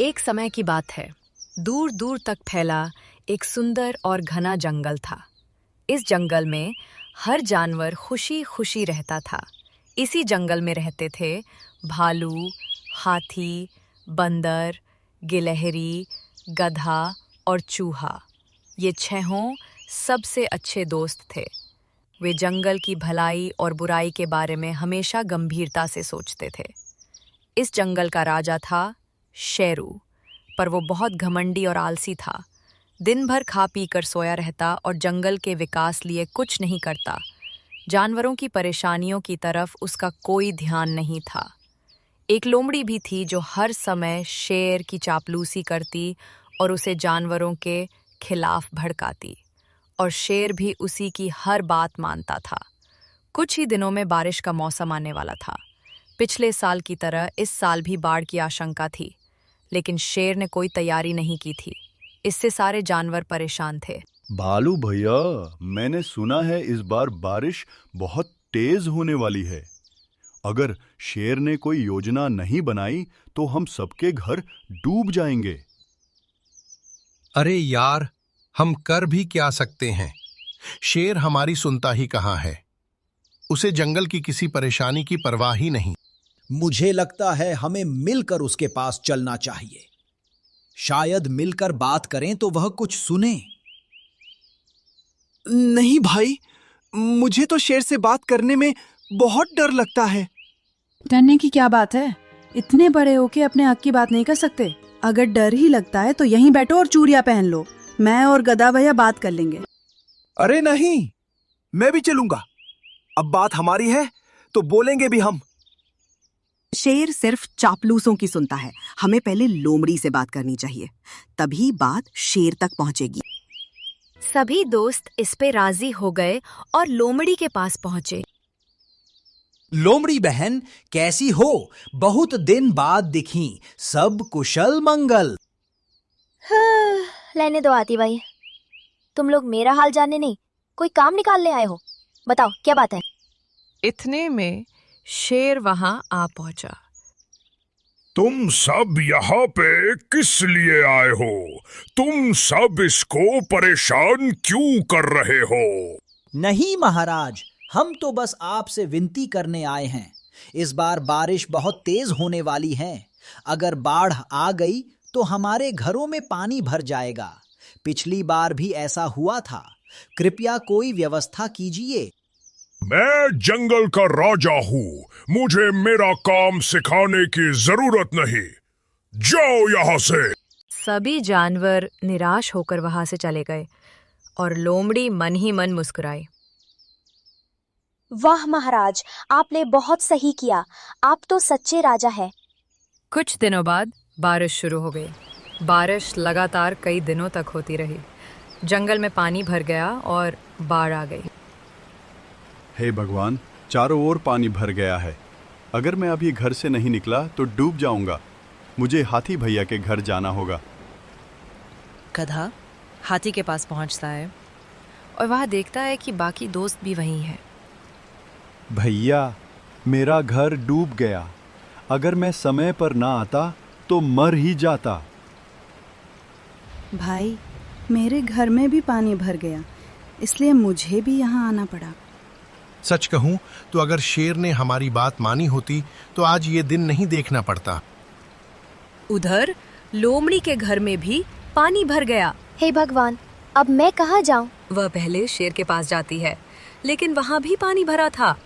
एक समय की बात है। दूर दूर तक फैला एक सुंदर और घना जंगल था। इस जंगल में हर जानवर खुशी खुशी रहता था। इसी जंगल में रहते थे भालू, हाथी, बंदर, गिलहरी, गधा और चूहा। ये छहों सबसे अच्छे दोस्त थे। वे जंगल की भलाई और बुराई के बारे में हमेशा गंभीरता से सोचते थे। इस जंगल का राजा था शेरू, पर वो बहुत घमंडी और आलसी था। दिन भर खा पी कर सोया रहता और जंगल के विकास लिए कुछ नहीं करता। जानवरों की परेशानियों की तरफ उसका कोई ध्यान नहीं था। एक लोमड़ी भी थी जो हर समय शेर की चापलूसी करती और उसे जानवरों के खिलाफ भड़काती, और शेर भी उसी की हर बात मानता था। कुछ ही दिनों में बारिश का मौसम आने वाला था। पिछले साल की तरह इस साल भी बाढ़ की आशंका थी, लेकिन शेर ने कोई तैयारी नहीं की थी। इससे सारे जानवर परेशान थे। भालू भैया, मैंने सुना है इस बार बारिश बहुत तेज होने वाली है। अगर शेर ने कोई योजना नहीं बनाई तो हम सबके घर डूब जाएंगे। अरे यार, हम कर भी क्या सकते हैं? शेर हमारी सुनता ही कहाँ है। उसे जंगल की किसी परेशानी की परवाह ही नहीं। मुझे लगता है हमें मिलकर उसके पास चलना चाहिए। शायद मिलकर बात करें तो वह कुछ सुने। नहीं भाई, मुझे तो शेर से बात करने में बहुत डर लगता है। डरने की क्या बात है? इतने बड़े होके अपने हक की बात नहीं कर सकते? अगर डर ही लगता है तो यहीं बैठो और चूड़ियां पहन लो। मैं और गधा भैया बात कर लेंगे। अरे नहीं, मैं भी चलूंगा। अब बात हमारी है तो बोलेंगे भी हम। शेर सिर्फ चापलूसों की सुनता है। हमें पहले लोमड़ी से बात करनी चाहिए, तभी बात शेर तक पहुंचेगी। सभी दोस्त इस पे राजी हो गए और लोमड़ी के पास पहुंचे। लोमड़ी बहन, कैसी हो? बहुत दिन बाद दिखी। सब कुशल मंगल? लेने दो आती भाई, तुम लोग मेरा हाल जानने नहीं, कोई काम निकालने आए हो? बताओ क्या बात है? इतने में शेर वहां आ पहुंचा। तुम सब यहाँ पे किस लिए आए हो? तुम सब इसको परेशान क्यों कर रहे हो? नहीं महाराज, हम तो बस आपसे विनती करने आए हैं। इस बार बारिश बहुत तेज होने वाली है। अगर बाढ़ आ गई तो हमारे घरों में पानी भर जाएगा। पिछली बार भी ऐसा हुआ था। कृपया कोई व्यवस्था कीजिए। मैं जंगल का राजा हूँ, मुझे मेरा काम सिखाने की जरूरत नहीं। जाओ यहाँ से। सभी जानवर निराश होकर वहां से चले गए और लोमड़ी मन ही मन मुस्कुराई। वाह महाराज, आपने बहुत सही किया। आप तो सच्चे राजा हैं। कुछ दिनों बाद बारिश शुरू हो गई। बारिश लगातार कई दिनों तक होती रही। जंगल में पानी भर गया और बाढ़ आ गई। हे भगवान, चारों ओर पानी भर गया है। अगर मैं अभी घर से नहीं निकला तो डूब जाऊंगा। मुझे हाथी भैया के घर जाना होगा। गधा हाथी के पास पहुंचता है और वह देखता है कि बाकी दोस्त भी वहीं हैं। भैया, मेरा घर डूब गया। अगर मैं समय पर ना आता तो मर ही जाता। भाई, मेरे घर में भी पानी भर गया, इसलिए मुझे भी यहाँ आना पड़ा। सच कहूं तो अगर शेर ने हमारी बात मानी होती तो आज ये दिन नहीं देखना पड़ता। उधर लोमड़ी के घर में भी पानी भर गया। हे भगवान, अब मैं कहाँ जाऊं? वह पहले शेर के पास जाती है, लेकिन वहां भी पानी भरा था।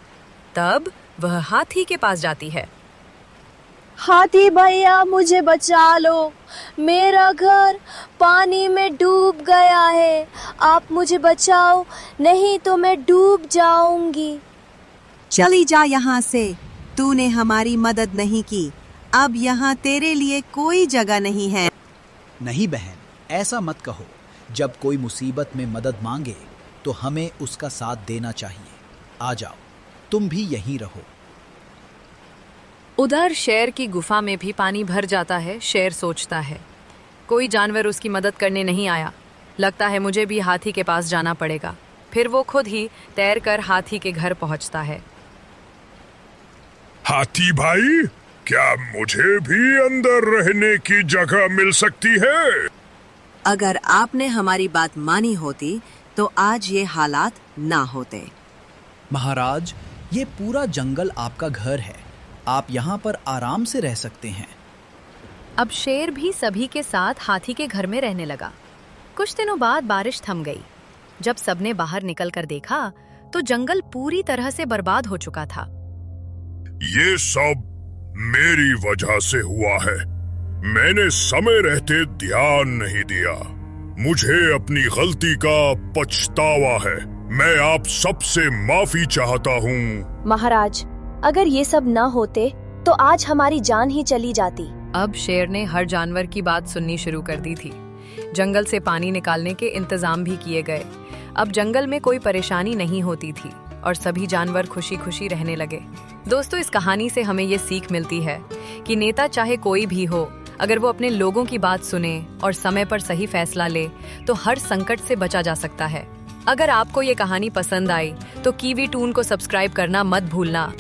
तब वह हाथी के पास जाती है। हाथी भैया, मुझे बचा लो। मेरा घर पानी में डूब गया है। आप मुझे बचाओ, नहीं तो मैं डूब जाऊंगी। चली जा यहाँ से। तूने हमारी मदद नहीं की। अब यहाँ तेरे लिए कोई जगह नहीं है। नहीं बहन, ऐसा मत कहो। जब कोई मुसीबत में मदद मांगे तो हमें उसका साथ देना चाहिए। आ जाओ, तुम भी यहीं रहो। उधर शेर की गुफा में भी पानी भर जाता है। शेर सोचता है, कोई जानवर उसकी मदद करने नहीं आया। लगता है मुझे भी हाथी के पास जाना पड़ेगा। फिर वो खुद ही तैरकर हाथी के घर पहुंचता है। हाथी भाई, क्या मुझे भी अंदर रहने की जगह मिल सकती है? अगर आपने हमारी बात मानी होती तो आज ये हालात ना होते। महाराज, ये पूरा जंगल आपका घर है, आप यहाँ पर आराम से रह सकते हैं। अब शेर भी सभी के साथ हाथी के घर में रहने लगा। कुछ दिनों बाद बारिश थम गई। जब सबने बाहर निकलकर देखा तो जंगल पूरी तरह से बर्बाद हो चुका था। ये सब मेरी वजह से हुआ है। मैंने समय रहते ध्यान नहीं दिया। मुझे अपनी गलती का पछतावा है। मैं आप सबसे माफी चाहता हूँ। महाराज, अगर ये सब न होते तो आज हमारी जान ही चली जाती। अब शेर ने हर जानवर की बात सुननी शुरू कर दी थी। जंगल से पानी निकालने के इंतजाम भी किए गए। अब जंगल में कोई परेशानी नहीं होती थी और सभी जानवर खुशी खुशी रहने लगे। दोस्तों, इस कहानी से हमें ये सीख मिलती है कि नेता चाहे कोई भी हो, अगर वो अपने लोगों की बात सुने और समय पर सही फैसला ले तो हर संकट से बचा जा सकता है। अगर आपको ये कहानी पसंद आई तो कीवी टून को सब्सक्राइब करना मत भूलना।